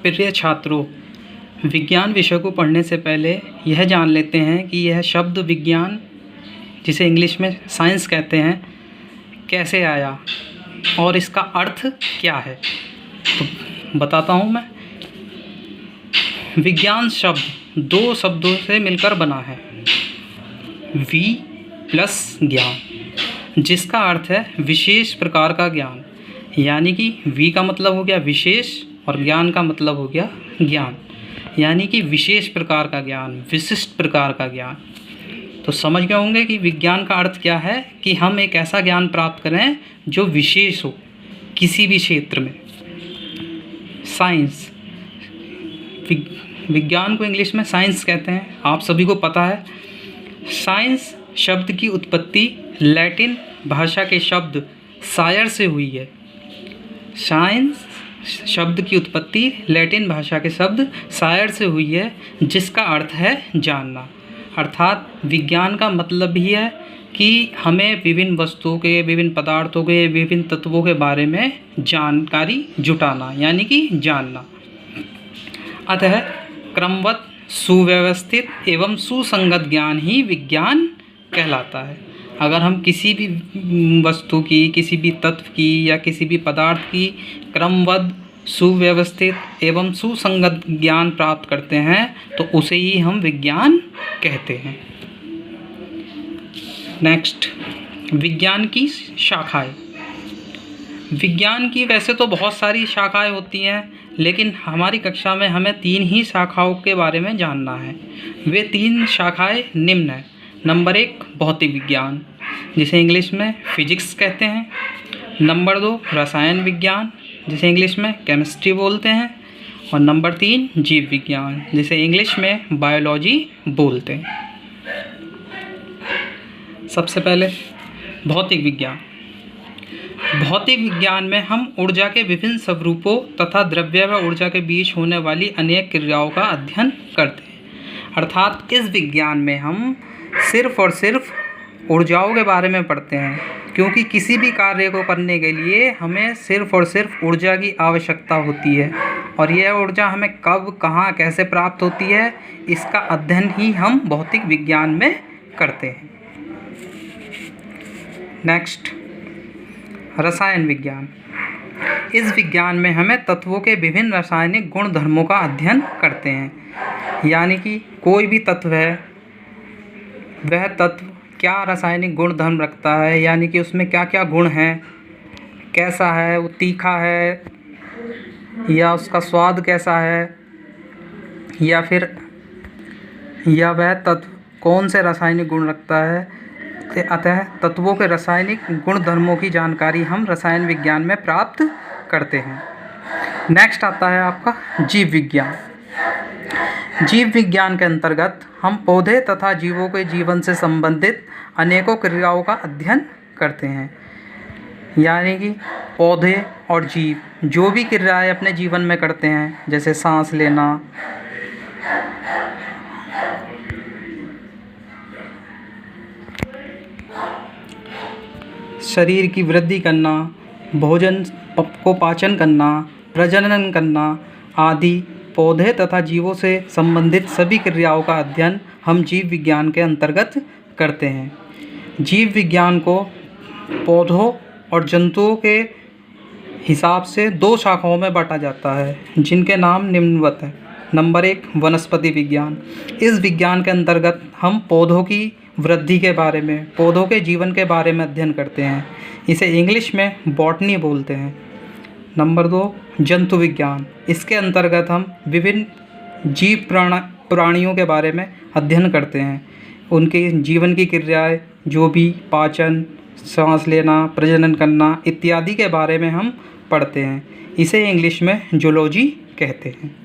प्रिय छात्रों, विज्ञान विषय को पढ़ने से पहले यह जान लेते हैं कि यह शब्द विज्ञान, जिसे इंग्लिश में साइंस कहते हैं, कैसे आया और इसका अर्थ क्या है। तो बताता हूँ मैं। विज्ञान शब्द दो शब्दों से मिलकर बना है, वि प्लस ज्ञान, जिसका अर्थ है विशेष प्रकार का ज्ञान। यानी कि वि का मतलब हो गया विशेष और ज्ञान का मतलब हो गया ज्ञान, यानी कि विशेष प्रकार का ज्ञान, विशिष्ट प्रकार का ज्ञान। तो समझ गए होंगे कि विज्ञान का अर्थ क्या है, कि हम एक ऐसा ज्ञान प्राप्त करें जो विशेष हो किसी भी क्षेत्र में। साइंस, विज्ञान को इंग्लिश में साइंस कहते हैं, आप सभी को पता है। साइंस शब्द की उत्पत्ति लैटिन भाषा के शब्द सायर से हुई है। साइंस शब्द की उत्पत्ति लैटिन भाषा के शब्द सायर से हुई है, जिसका अर्थ है जानना। अर्थात विज्ञान का मतलब भी है कि हमें विभिन्न वस्तुओं के, विभिन्न पदार्थों के, विभिन्न तत्वों के बारे में जानकारी जुटाना, यानी कि जानना। अतः क्रमबद्ध, सुव्यवस्थित एवं सुसंगत ज्ञान ही विज्ञान कहलाता है। अगर हम किसी भी वस्तु की, किसी भी तत्व की या किसी भी पदार्थ की क्रमबद्ध, सुव्यवस्थित एवं सुसंगत ज्ञान प्राप्त करते हैं तो उसे ही हम विज्ञान कहते हैं। नेक्स्ट, विज्ञान की शाखाएं। विज्ञान की वैसे तो बहुत सारी शाखाएं होती हैं, लेकिन हमारी कक्षा में हमें 3 ही शाखाओं के बारे में जानना है। वे 3 शाखाएं निम्न हैं। नंबर 1 भौतिक विज्ञान, जिसे इंग्लिश में फिजिक्स कहते हैं। नंबर 2 रसायन विज्ञान, जिसे इंग्लिश में केमिस्ट्री बोलते हैं। और नंबर 3 जीव विज्ञान, जिसे इंग्लिश में बायोलॉजी बोलते हैं। सबसे पहले भौतिक विज्ञान। भौतिक विज्ञान में हम ऊर्जा के विभिन्न स्वरूपों तथा द्रव्य व ऊर्जा के बीच होने वाली अनेक क्रियाओं का अध्ययन करते हैं। अर्थात इस विज्ञान में हम सिर्फ और सिर्फ ऊर्जाओं के बारे में पढ़ते हैं, क्योंकि किसी भी कार्य को करने के लिए हमें सिर्फ और सिर्फ ऊर्जा की आवश्यकता होती है, और यह ऊर्जा हमें कब, कहाँ, कैसे प्राप्त होती है, इसका अध्ययन ही हम भौतिक विज्ञान में करते हैं। नेक्स्ट, रसायन विज्ञान। इस विज्ञान में हमें तत्वों के विभिन्न रासायनिक गुण धर्मों का अध्ययन करते हैं। यानी कि कोई भी तत्व है, वह तत्व क्या रासायनिक गुण धर्म रखता है, यानी कि उसमें क्या क्या गुण हैं, कैसा है, वो तीखा है या उसका स्वाद कैसा है, या वह तत्व कौन से रासायनिक गुण रखता है। अतः तत्वों के रासायनिक गुण धर्मों की जानकारी हम रसायन विज्ञान में प्राप्त करते हैं। नेक्स्ट आता है आपका जीव विज्ञान। जीव विज्ञान के अंतर्गत हम पौधे तथा जीवों के जीवन से संबंधित अनेकों क्रियाओं का अध्ययन करते हैं। यानी कि पौधे और जीव जो भी क्रियाएं अपने जीवन में करते हैं, जैसे सांस लेना, शरीर की वृद्धि करना, भोजन को पाचन करना, प्रजनन करना आदि पौधे तथा जीवों से संबंधित सभी क्रियाओं का अध्ययन हम जीव विज्ञान के अंतर्गत करते हैं। जीव विज्ञान को पौधों और जंतुओं के हिसाब से 2 शाखाओं में बांटा जाता है, जिनके नाम निम्नवत हैं। नंबर 1 वनस्पति विज्ञान। इस विज्ञान के अंतर्गत हम पौधों की वृद्धि के बारे में, पौधों के जीवन के बारे में अध्ययन करते हैं। इसे इंग्लिश में बॉटनी बोलते हैं। नंबर 2 जंतु विज्ञान। इसके अंतर्गत हम विभिन्न जीव प्राणियों के बारे में अध्ययन करते हैं। उनके जीवन की क्रियाएं, जो भी पाचन, सांस लेना, प्रजनन करना इत्यादि के बारे में हम पढ़ते हैं। इसे इंग्लिश में जूलॉजी कहते हैं।